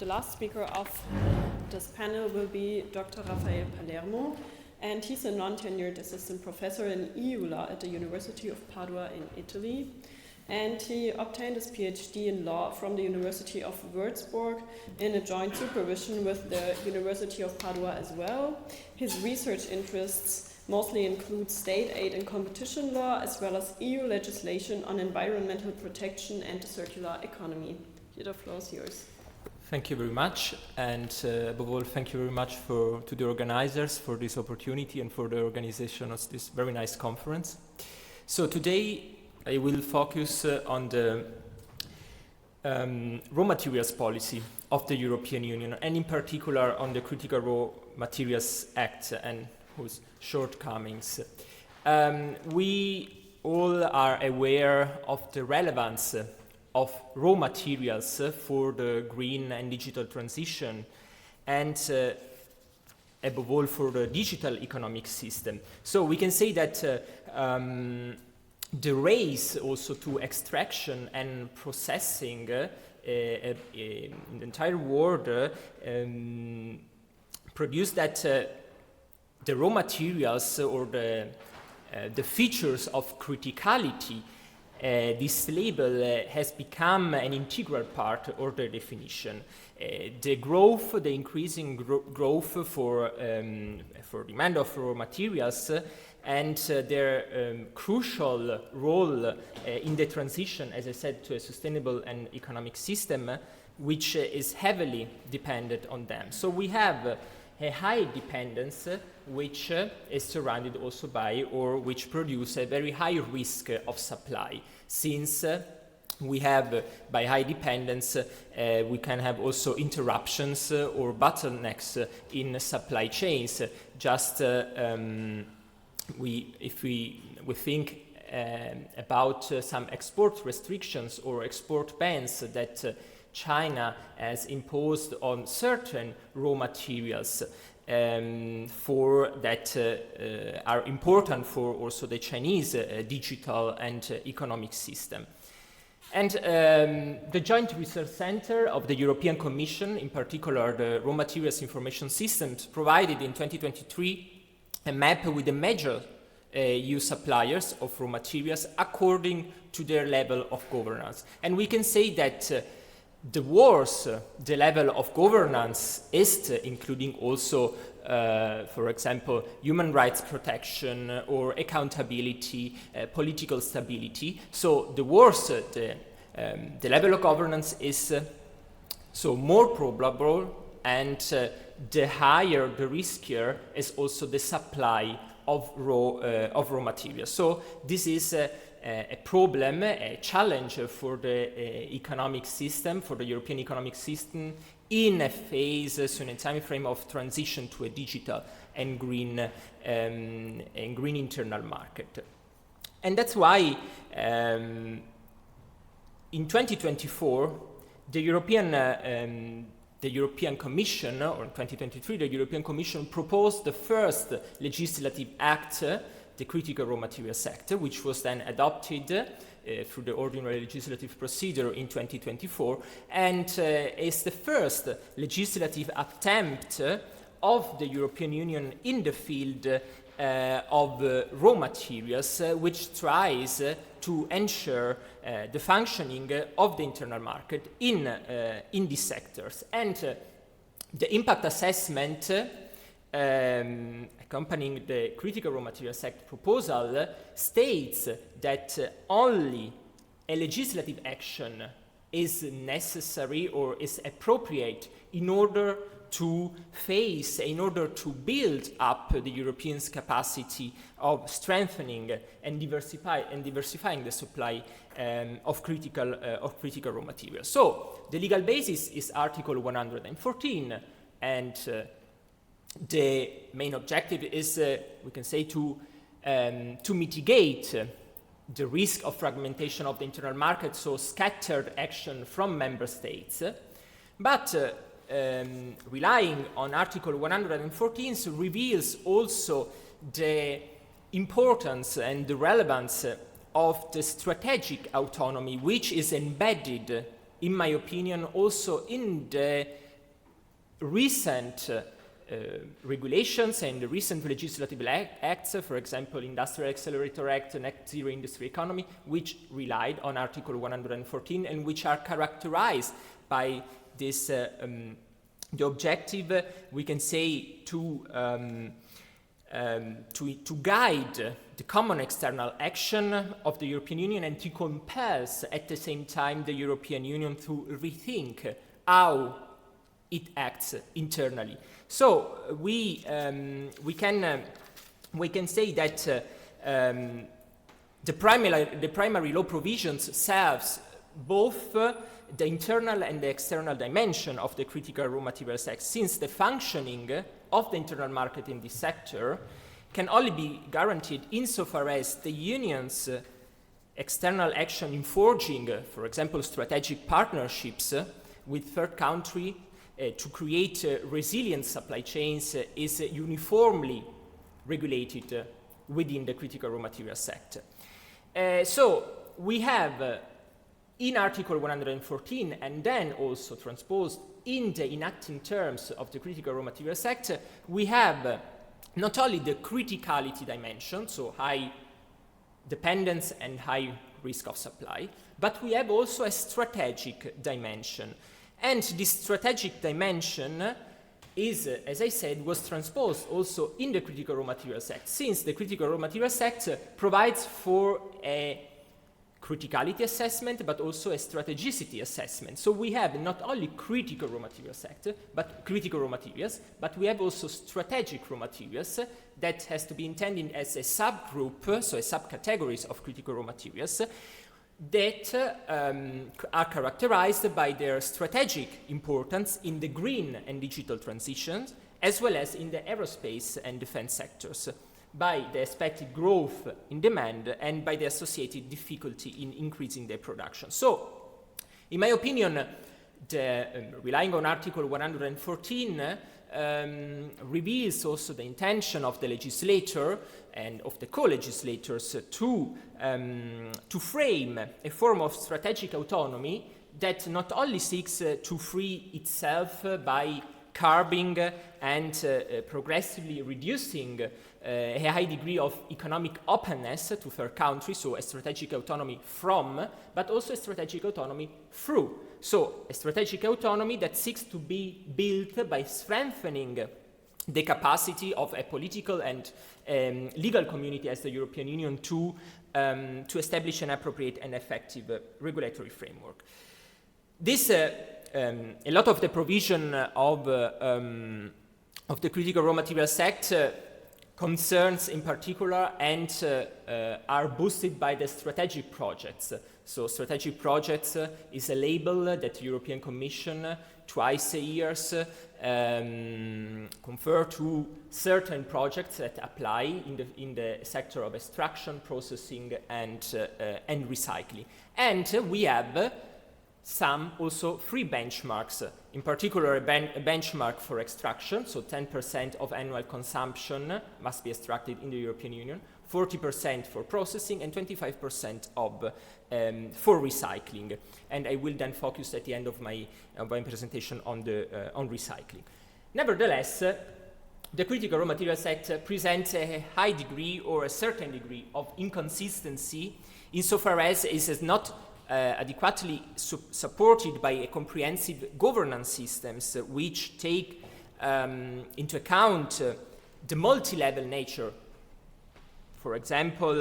The last speaker of this panel will be Dr. Raffaele Palermo, and he's a non-tenured assistant professor in EU law at the University of Padova in Italy. And he obtained his PhD in law from the University of Würzburg in a joint supervision with the University of Padua as well. His research interests mostly include state aid and competition law, as well as EU legislation on environmental protection and the circular economy. Here, the floor is yours. Thank you very much, and above all, thank you very much to the organizers for this opportunity and for the organization of this very nice conference. So today I will focus on the raw materials policy of the European Union, and in particular on the Critical Raw Materials Act and whose shortcomings. We all are aware of the relevance of raw materials for the green and digital transition, and above all for the digital economic system. So we can say that the race also to extraction and processing in the entire world produced that the raw materials or the features of criticality, this label has become an integral part of the definition. The growth, the increasing growth for demand of raw materials and their crucial role in the transition, as I said, to a sustainable and economic system, which is heavily dependent on them. So we have a high dependence which is surrounded also by, or which produce a very high risk of supply, since we have, by high dependence, we can have also interruptions or bottlenecks in supply chains. Just if we think about some export restrictions or export bans that China has imposed on certain raw materials for that are important for also the Chinese digital and economic system. And the Joint Research Center of the European Commission, in particular the Raw Materials Information Systems, provided in 2023 a map with the major EU suppliers of raw materials according to their level of governance. And we can say that the worse the level of governance is, including also, for example, human rights protection or accountability, political stability. So the worse the level of governance is, so more probable, and the higher, the riskier is also the supply of raw materials. So this is a problem, a challenge for the economic system, for the European economic system, in a phase, so in a time frame of transition to a digital and green internal market. And that's why in 2024, the European Commission, or in 2023, the European Commission proposed the first legislative act, the Critical Raw Materials Act, which was then adopted through the ordinary legislative procedure in 2024, and is the first legislative attempt of the European Union in the field of raw materials, which tries to ensure the functioning of the internal market in these sectors. And the impact assessment accompanying the Critical Raw Materials Act proposal states that only a legislative action is necessary or is appropriate in order to face, in order to build up the Europeans' capacity of strengthening and diversifying the supply of critical raw materials. So the legal basis is Article 114, and the main objective is, we can say, to mitigate the risk of fragmentation of the internal market, so scattered action from member states. But relying on Article 114 reveals also the importance and the relevance of the strategic autonomy, which is embedded, in my opinion, also in the recent regulations and the recent legislative acts, for example, Industrial Accelerator Act, Net Zero Industry Economy, which relied on Article 114 and which are characterized by this, the objective, we can say, to guide the common external action of the European Union and to compel at the same time the European Union to rethink how it acts internally. So we can say that the primary law provisions serves both the internal and the external dimension of the Critical Raw Materials Act, since the functioning of the internal market in this sector can only be guaranteed insofar as the Union's external action in forging, for example, strategic partnerships with third countries to create resilient supply chains is uniformly regulated within the critical raw material sector. So we have in Article 114 and then also transposed in the enacting terms of the critical raw material sector, we have not only the criticality dimension, so high dependence and high risk of supply, but we have also a strategic dimension. And this strategic dimension is, as I said, was transposed also in the Critical Raw Materials Act, since the Critical Raw Materials Act provides for a criticality assessment, but also a strategicity assessment. So we have not only critical raw material sector, but critical raw materials, but we have also strategic raw materials that has to be intended as a subgroup, so a subcategories of critical raw materials, that are characterized by their strategic importance in the green and digital transitions, as well as in the aerospace and defense sectors, by the expected growth in demand and by the associated difficulty in increasing their production. So, in my opinion, relying on Article 114 reveals also the intention of the legislator and of the co-legislators to frame a form of strategic autonomy that not only seeks to free itself by curbing and progressively reducing a high degree of economic openness to third countries, so a strategic autonomy from, but also a strategic autonomy through. So a strategic autonomy that seeks to be built by strengthening the capacity of a political and legal community as the European Union to establish an appropriate and effective regulatory framework. This, a lot of the provision of the Critical Raw Materials Act concerns in particular and are boosted by the strategic projects. So strategic projects is a label that the European Commission twice a year confer to certain projects that apply in the sector of extraction, processing, and recycling. And we have some also free benchmarks, in particular a benchmark for extraction, so 10% of annual consumption must be extracted in the European Union, 40% for processing, and 25% for recycling. And I will then focus at the end of my presentation on recycling. Nevertheless, the Critical Raw Materials Act presents a high degree or a certain degree of inconsistency insofar as it is not adequately supported by a comprehensive governance systems which take into account the multi-level nature. For example,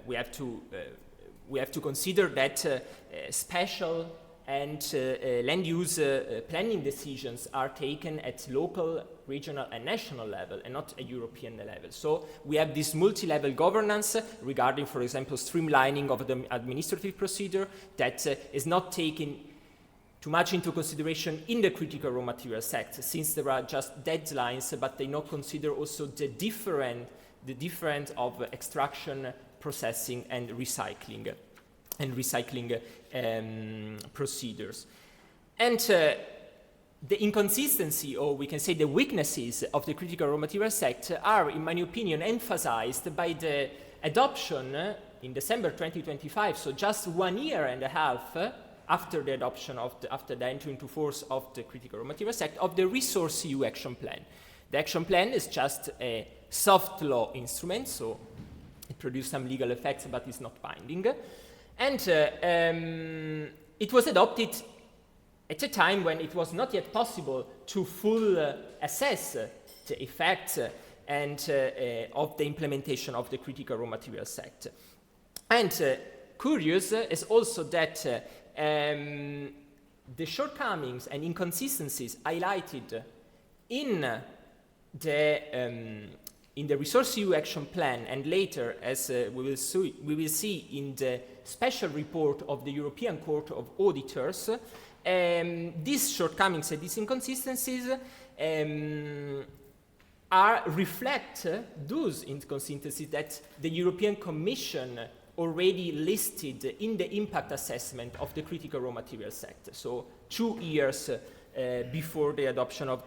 we have to consider that special and land use planning decisions are taken at local, regional and national level and not a European level. So we have this multi-level governance regarding, for example, streamlining of the administrative procedure that is not taken too much into consideration in the Critical Raw Materials Act, since there are just deadlines, but they not consider also the difference of extraction, processing and recycling procedures. And the inconsistency, or we can say the weaknesses of the Critical Raw Materials Act are, in my opinion, emphasized by the adoption in December 2025, so just 1 year and a half after the adoption after the entry into force of the Critical Raw Materials Act, of the ReSourceEU action plan. The action plan is just a soft law instrument, so it produces some legal effects, but it's not binding. And it was adopted at a time when it was not yet possible to fully assess the effects of the implementation of the Critical Raw Materials Act. And curious is also that the shortcomings and inconsistencies highlighted in the ReSourceEU action plan, and later, as we will see in the special report of the European Court of Auditors, these shortcomings and these inconsistencies reflect those inconsistencies that the European Commission already listed in the impact assessment of the Critical Raw Materials Act. So 2 years before the adoption of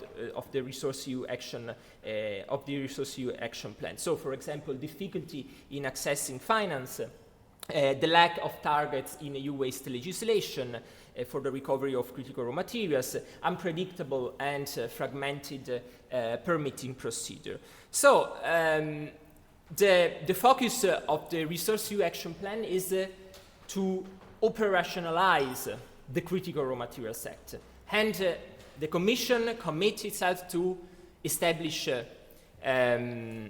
the ReSourceEU action plan. So, for example, difficulty in accessing finance, the lack of targets in EU waste legislation for the recovery of critical raw materials, unpredictable and fragmented permitting procedure. So, the focus of the ReSourceEU action plan is to operationalize the Critical Raw Materials Act. And the Commission commits itself to establish the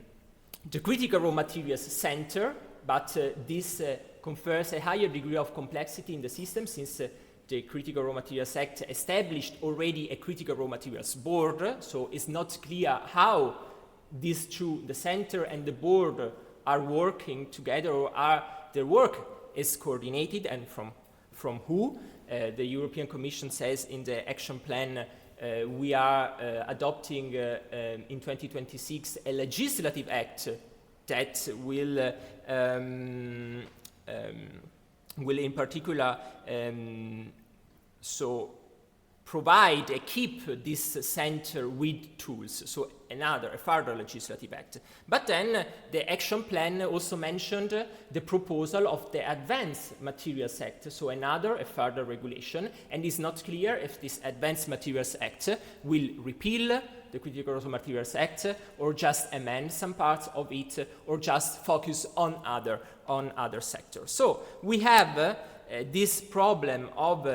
Critical Raw Materials Center, but this confers a higher degree of complexity in the system, since the Critical Raw Materials Act established already a Critical Raw Materials Board, so it's not clear how these two, the center and the board, are working together, or their work is coordinated, and from who. The European Commission says in the action plan we are adopting in 2026 a legislative act that will in particular provide and keep this center with tools, so a further legislative act. But then the action plan also mentioned the proposal of the Advanced Materials Act, so a further regulation, and it's not clear if this Advanced Materials Act will repeal the Critical Raw Materials Act, or just amend some parts of it, or just focus on other sectors. So we have this problem of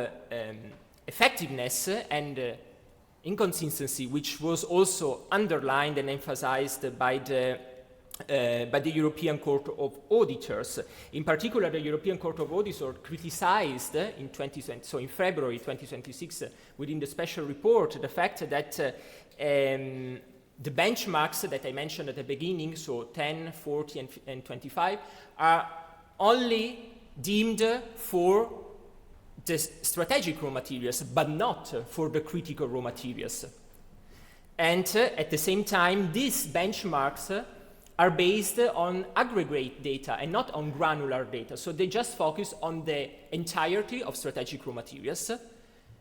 effectiveness and inconsistency, which was also underlined and emphasized by the European Court of Auditors. In particular, the European Court of Auditors criticized in February 2026, within the special report, the fact that the benchmarks that I mentioned at the beginning, so 10, 40, and 25, are only deemed for the strategic raw materials, but not for the critical raw materials. And at the same time, these benchmarks are based on aggregate data and not on granular data. So they just focus on the entirety of strategic raw materials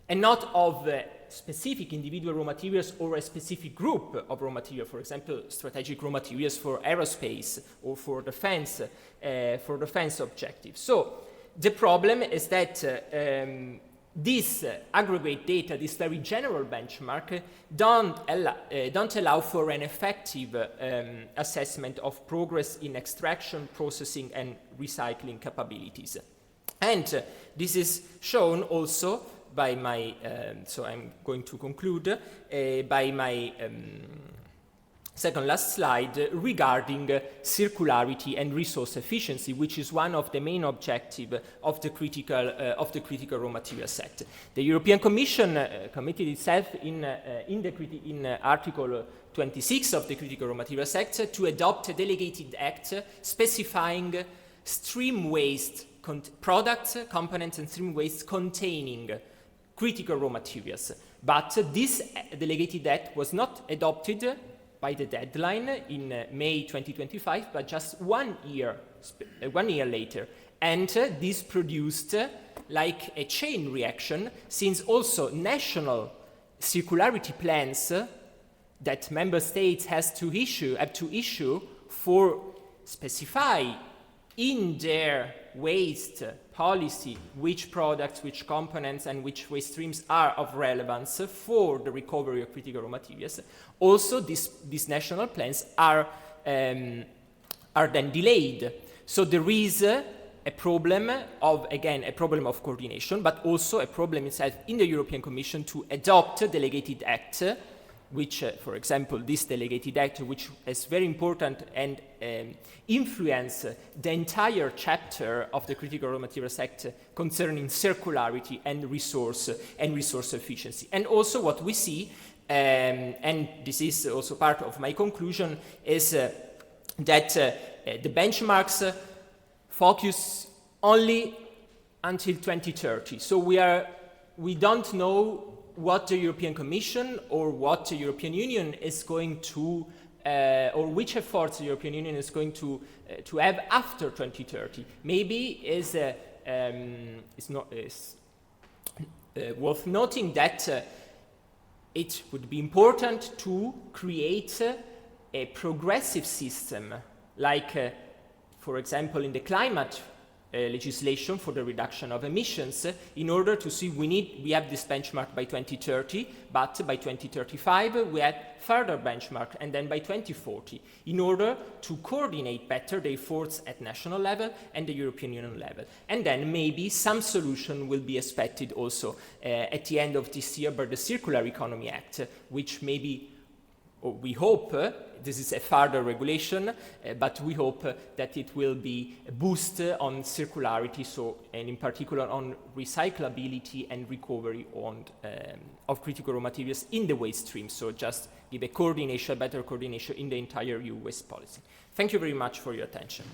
and not of specific individual raw materials or a specific group of raw materials, for example, strategic raw materials for aerospace or for defense objectives. So the problem is that this aggregate data, this very general benchmark, don't allow for an effective assessment of progress in extraction, processing, and recycling capabilities. And this is shown also by my, so I'm going to conclude, by my second last slide regarding circularity and resource efficiency, which is one of the main objectives of the Critical Raw Materials Act. The European Commission committed itself in Article 26 of the Critical Raw Materials Act to adopt a delegated act specifying stream waste products, components, and stream waste containing critical raw materials. But this delegated act was not adopted by the deadline in May 2025, but just 1 year later. And this produced like a chain reaction, since also national circularity plans that member states have to issue for specify in their waste policy, which products, which components, and which waste streams are of relevance for the recovery of critical raw materials. Also, these national plans are then delayed. So there is a problem of, again, a problem of coordination, but also a problem itself in the European Commission to adopt a delegated act, which, for example, this delegated act, which is very important and influence the entire chapter of the Critical Raw Materials Act concerning circularity and resource efficiency. And also what we see, and this is also part of my conclusion, is that the benchmarks focus only until 2030. So we don't know what the European Commission or what the European Union is going to, or which efforts the European Union is going to have after 2030. Maybe is worth noting that it would be important to create a progressive system, like, for example, in the climate legislation for the reduction of emissions, in order to see we have this benchmark by 2030, but by 2035 we have further benchmark, and then by 2040, in order to coordinate better the efforts at national level and the European Union level. And then maybe some solution will be expected also at the end of this year by the Circular Economy Act, which maybe, or we hope, this is a further regulation, but we hope that it will be a boost on circularity, so, and in particular on recyclability and recovery of critical raw materials in the waste stream. So just give a better coordination in the entire EU waste policy. Thank you very much for your attention.